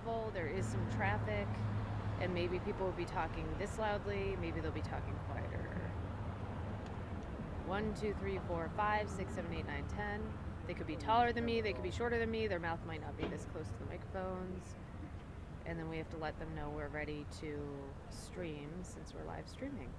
level, there is some traffic, and maybe people will be talking this loudly, maybe they'll be talking quieter. 1, 2, 3, 4, 5, 6, 7, 8, 9, 10. They could be taller than me, they could be shorter than me, their mouth might not be this close to the microphones. And then we have to let them know we're ready to stream since we're live streaming.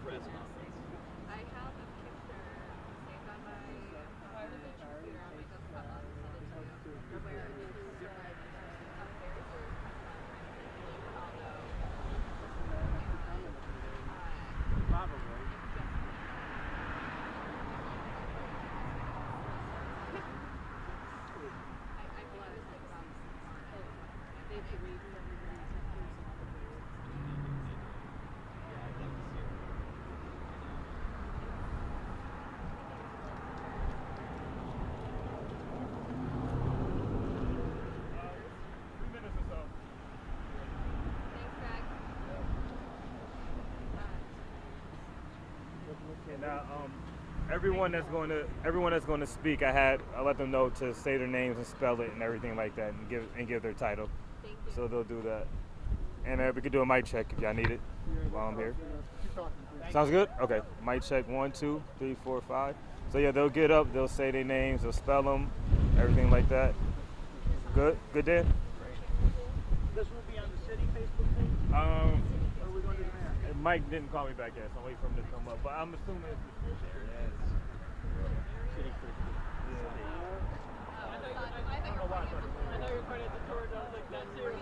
press conference. I have a picture saved on my everyone that's going to speak, I let them know to say their names and spell it and everything like that, and give their title. Thank you. So they'll do that. And we could do a mic check if y'all need it while I'm here. Sounds good? Okay. Mic check 1, 2, 3, 4, 5. So yeah, they'll get up, they'll say their names, they'll spell them, everything like that. Good? Good, Dan? This will be on the city Facebook page? Or are we going to do that? Mike didn't call me back yet, so I'm waiting for him to come up. But I'm assuming it's there it is. City Facebook. I know you're part of the tour, I was like, that's serious.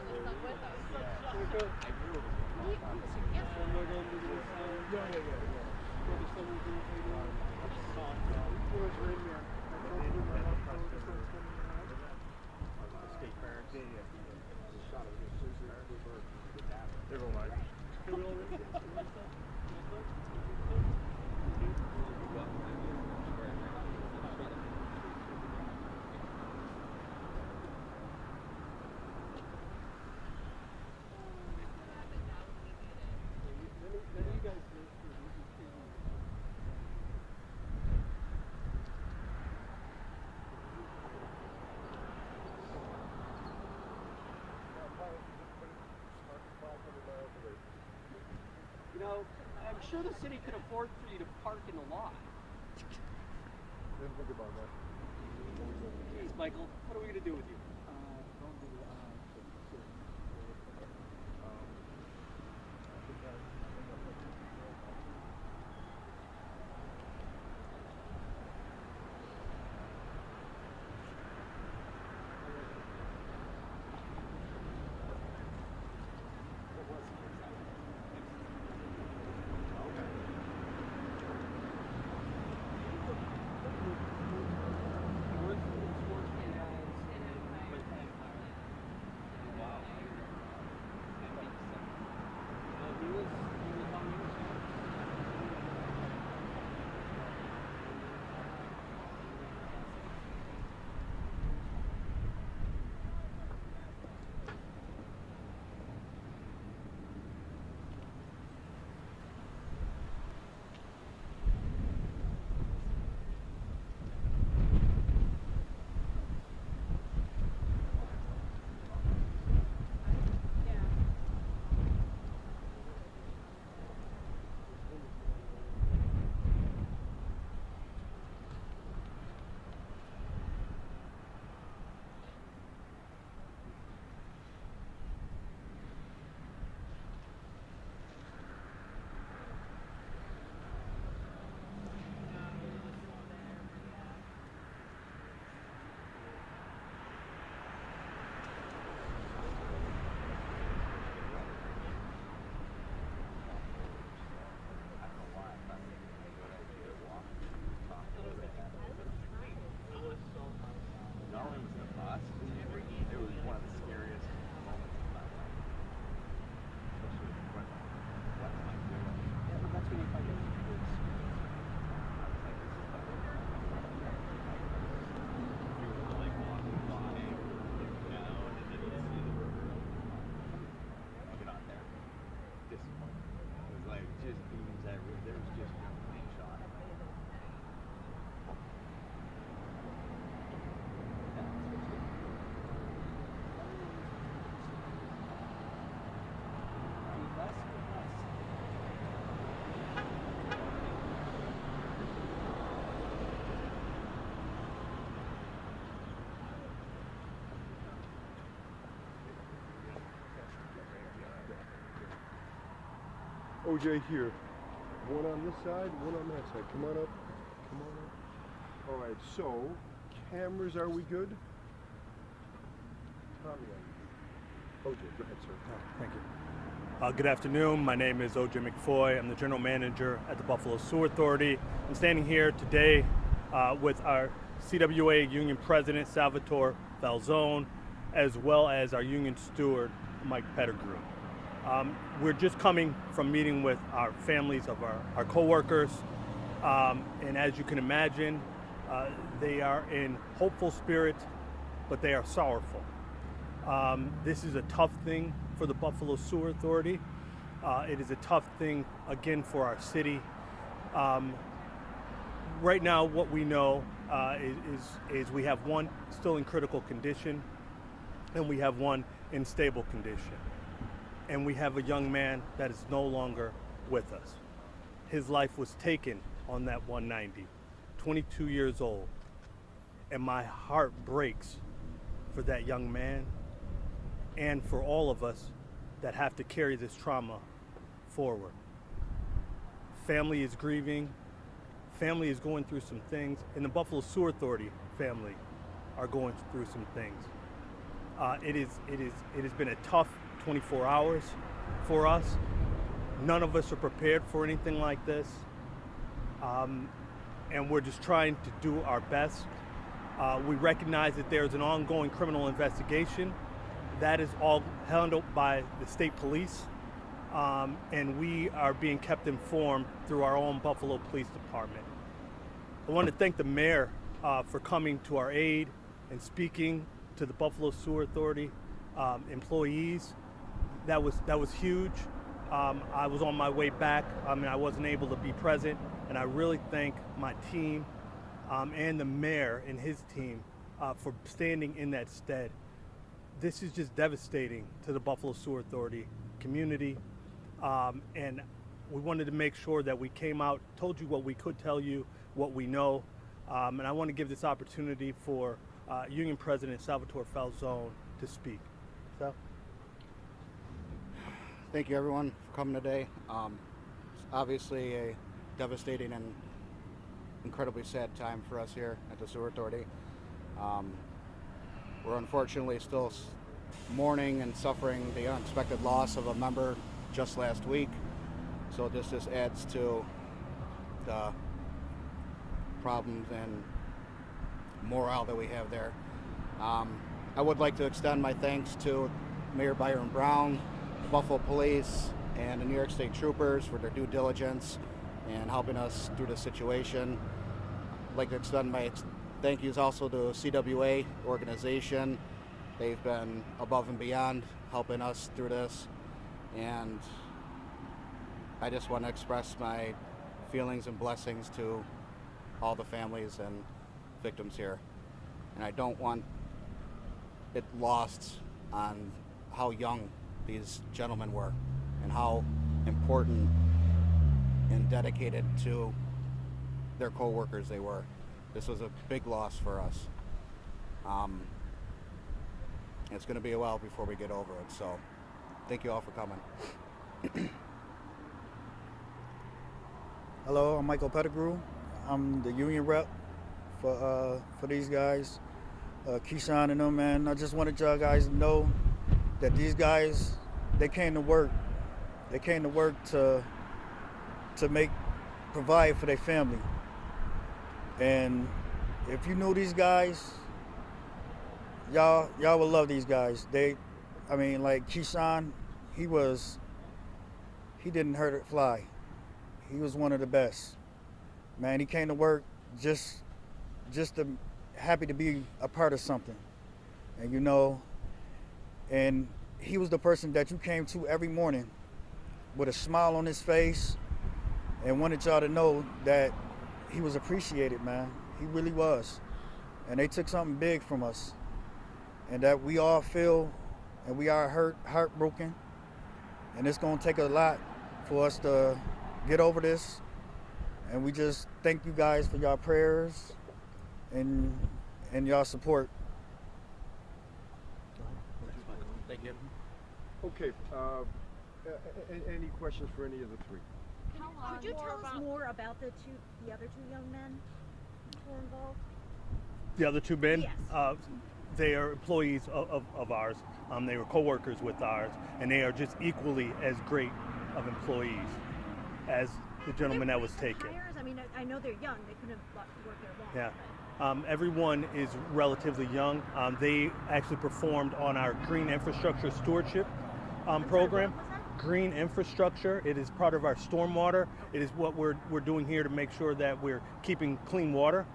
You know, I'm sure the city could afford for you to park in the lot. Didn't think about that. Jeez, Michael, what are we going to do with you? OJ here. One on this side, one on that side. Come on up. Come on up. All right, so cameras, are we good? Tommy, OJ, go ahead, sir. Thank you. Good afternoon. My name is OJ McFoy. I'm the general manager at the Buffalo Sewer Authority. I'm standing here today with our CWA union president, Salvatore Falzone, as well as our union steward, Mike Pettigrew. We're just coming from meeting with our families of our co-workers, and as you can imagine, they are in hopeful spirit, but they are sorrowful. This is a tough thing for the Buffalo Sewer Authority. It is a tough thing, again, for our city. right now, what we know is we have one still in critical condition, and we have one in stable condition. And we have a young man that is no longer with us. His life was taken on that 190, 22 years old. And my heart breaks for that young man and for all of us that have to carry this trauma forward. Family is grieving. Family is going through some things, and the Buffalo Sewer Authority family are going through some things. It has been a tough 24 hours for us. None of us are prepared for anything like this, and we're just trying to do our best. We recognize that there's an ongoing criminal investigation. That is all handled by the state police, and we are being kept informed through our own Buffalo Police Department. I want to thank the mayor for coming to our aid and speaking to the Buffalo Sewer Authority employees. That was huge. I was on my way back. I wasn't able to be present, and I really thank my team and the mayor and his team for standing in that stead. This is just devastating to the Buffalo Sewer Authority community, and we wanted to make sure that we came out, told you what we could tell you, what we know, and I want to give this opportunity for Union President Salvatore Falzone to speak. So. Thank you everyone for coming today. It's obviously a devastating and incredibly sad time for us here at the Sewer Authority. We're unfortunately still mourning and suffering the unexpected loss of a member just last week. So this just adds to the problems and morale that we have there. I would like to extend my thanks to Mayor Byron Brown, Buffalo Police, and the New York State Troopers for their due diligence and helping us through the situation. I'd like to extend my thank yous also to CWA organization. They've been above and beyond helping us through this, and I just want to express my feelings and blessings to all the families and victims here. And I don't want it lost on how young these gentlemen were and how important and dedicated to their co-workers they were. This was a big loss for us. It's going to be a while before we get over it, so thank you all for coming. Hello, I'm Michael Pettigrew. I'm the union rep for these guys, Keyshawn and them, man. I just wanted y'all guys to know that these guys, they came to work. They came to work to provide for their family. And if you knew these guys, y'all would love these guys. Like Keyshawn, he didn't hurt it fly. He was one of the best. Man, he came to work just happy to be a part of something. And he was the person that you came to every morning with a smile on his face and wanted y'all to know that he was appreciated, man. He really was. And they took something big from us. And that we all feel, and we are heartbroken. And it's gonna take a lot for us to get over this. And we just thank you guys for your prayers and your support. Thank you. Okay, any questions for any of the three? Could you tell us more about the other two young men who were involved? The other two men? Yes. They are employees of ours. They were co-workers with ours, and they are just equally as great of employees as the gentleman that was taken. Hires? I mean, I know they're young. They couldn't have worked there long. Yeah. Everyone is relatively young. They actually performed on our Green Infrastructure Stewardship program. What was that? Green infrastructure. It is part of our stormwater. It is what we're doing here to make sure that we're keeping clean water.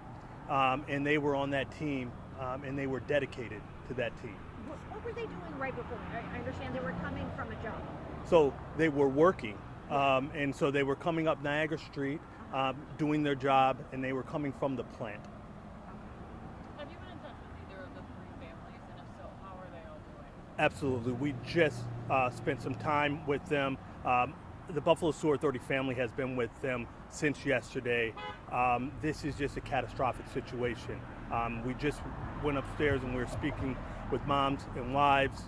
And they were on that team, and they were dedicated to that team. What were they doing right before? I understand they were coming from a job. So they were working, and so they were coming up Niagara Street, doing their job, and they were coming from the plant. Have you been in touch with either of the three families, and if so, how are they all doing? Absolutely. We just spent some time with them. The Buffalo Sewer Authority family has been with them since yesterday. This is just a catastrophic situation. We just went upstairs and we were speaking with moms and wives.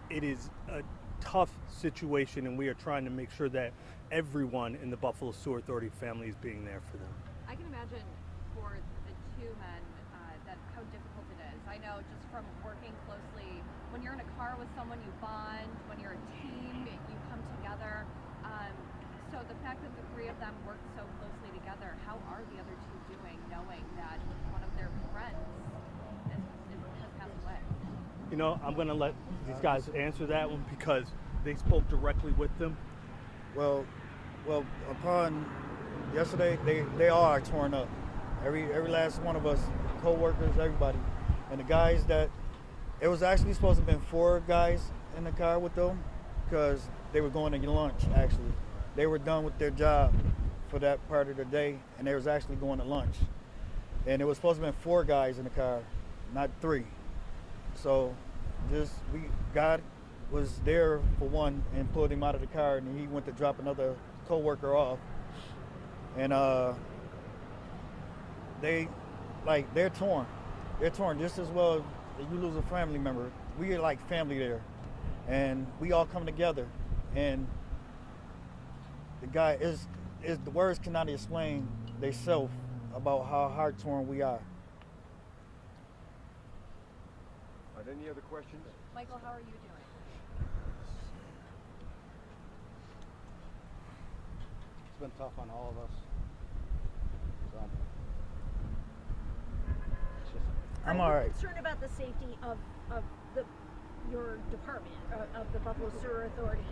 It is a tough situation, and we are trying to make sure that everyone in the Buffalo Sewer Authority family is being there for them. I can imagine for the two men that how difficult it is. I know just from working closely, when you're in a car with someone, you bond. When you're a team, you come together. So the fact that the three of them work so closely together, how are the other two doing, knowing that one of their friends has passed away? You know, I'm going to let these guys answer that one because they spoke directly with them. Well, upon yesterday, they all are torn up. Every last one of us, co-workers, everybody. And the guys that, it was actually supposed to have been 4 guys in the car with them because they were going to get lunch, actually. They were done with their job for that part of the day, and they was actually going to lunch. And it was supposed to have been 4 guys in the car, not 3. So God was there for one and pulled him out of the car, and he went to drop another co-worker off. And they're torn. They're torn just as well as you lose a family member. We are like family there, and we all come together. And the guy is the words cannot explain themselves about how heart torn we are. Any other questions? Michael, how are you doing? It's been tough on all of us. So, I'm Are all you right. concerned about the safety of your department, of the Buffalo Sewer Authority?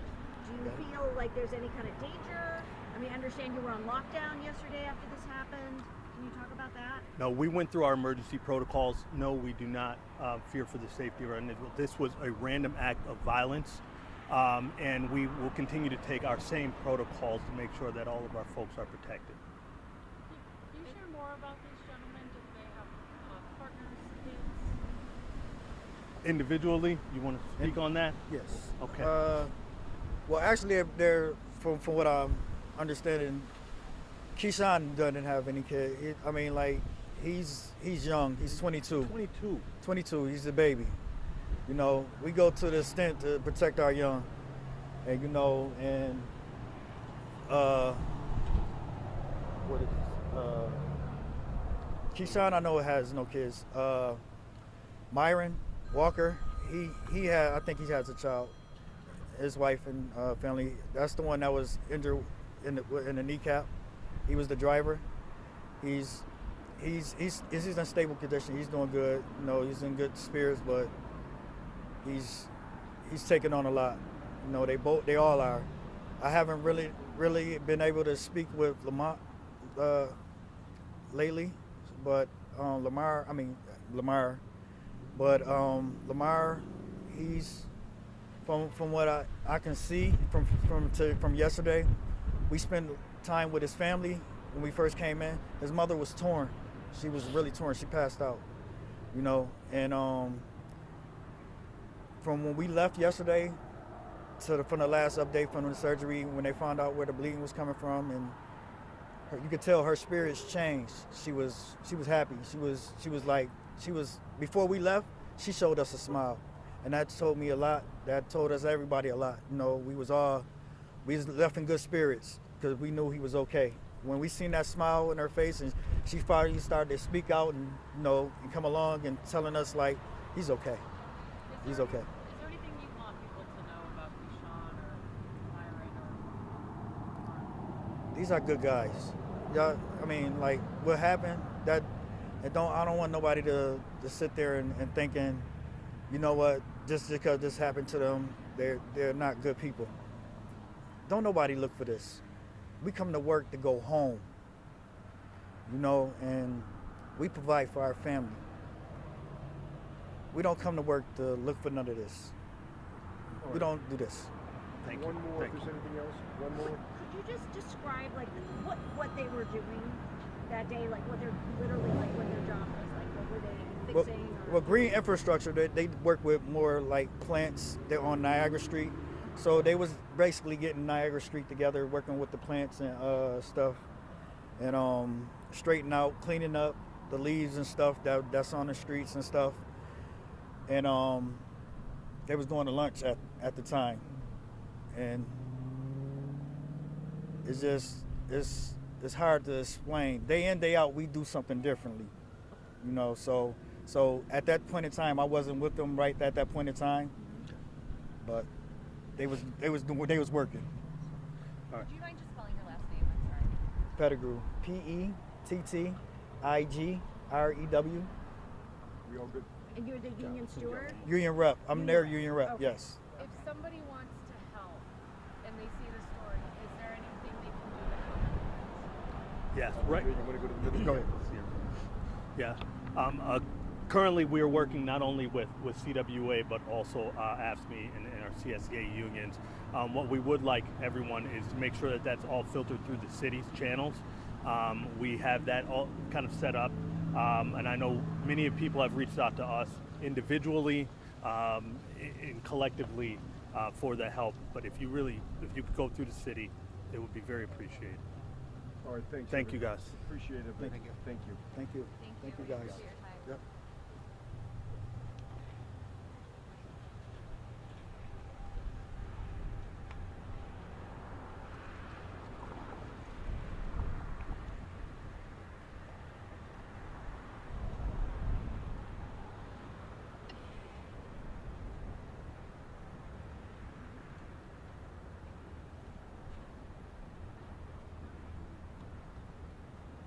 Do you feel like there's any kind of danger? I mean, I understand you were on lockdown yesterday after this happened. Can you talk about that? No, we went through our emergency protocols. No, we do not fear for the safety of our individual. This was a random act of violence, and we will continue to take our same protocols to make sure that all of our folks are protected. Can you share more about these gentlemen? Do they have partners, kids? Individually, you want to speak on that? Yes. Okay. Well, actually, they're from what I'm understanding, Keyshawn doesn't have any kid. He's young. He's 22. 22. He's a baby. You know, we go to the extent to protect our young, and what is Keyshawn? I know has no kids. Myron Walker, I think he has a child. His wife and family. That's the one that was injured in the kneecap. He was the driver. He's in stable condition. He's doing good. You know, he's in good spirits, but he's taking on a lot. You know, they all are. I haven't really been able to speak with Lamar lately, but Lamar, he's from what I can see from yesterday. We spent time with his family when we first came in. His mother was torn. She was really torn. She passed out, you know. And from when we left yesterday from the last update from the surgery, when they found out where the bleeding was coming from, and you could tell her spirits changed. She was happy. She was before we left. She showed us a smile, and that told me a lot. That told us everybody a lot. You know, we was left in good spirits because we knew he was okay. When we seen that smile in her face, and she finally started to speak out and and come along and telling us like he's okay. He's okay. Is there anything you want people to know about Keyshawn or Myron or? These are good guys. Yeah, what happened? I don't want nobody to sit there and thinking, you know what, just because this happened to them, they're not good people. Don't nobody look for this. We come to work to go home, and we provide for our family. We don't come to work to look for none of this. We don't do this. Thank you. One more, if there's anything else. One more. you just describe like what they were doing that day, like what they're literally like what their job was, like what were they fixing? Well, green infrastructure, they work with more like plants. They're on Niagara Street, so they was basically getting Niagara Street together, working with the plants and stuff, and straightening out, cleaning up the leaves and stuff that's on the streets and stuff, and they was going to lunch at the time, and it's just it's hard to explain. Day in, day out, we do something differently, you know. So at that point in time, I wasn't with them right at that point in time, but they was working. Do you mind just spelling your last name? I'm sorry. Pettigrew, Pettigrew. We all good? And you're the union steward? Union rep. I'm their union rep. Okay. Yes. If somebody wants to help and they see the story, is there anything they can do to help? Yes, right. You want to go to the middle? Go ahead. Yeah. Currently, we are working not only with CWA, but also AFSCME and our CSEA unions. What we would like everyone is to make sure that that's all filtered through the city's channels. We have that all kind of set up. And I know many people have reached out to us individually and collectively for the help. But if you could go through the city, it would be very appreciated. All right, thanks. Thank you, guys. Appreciate it. Thank you. Thank you. Thank you. Thank you you guys. for your time. Yep.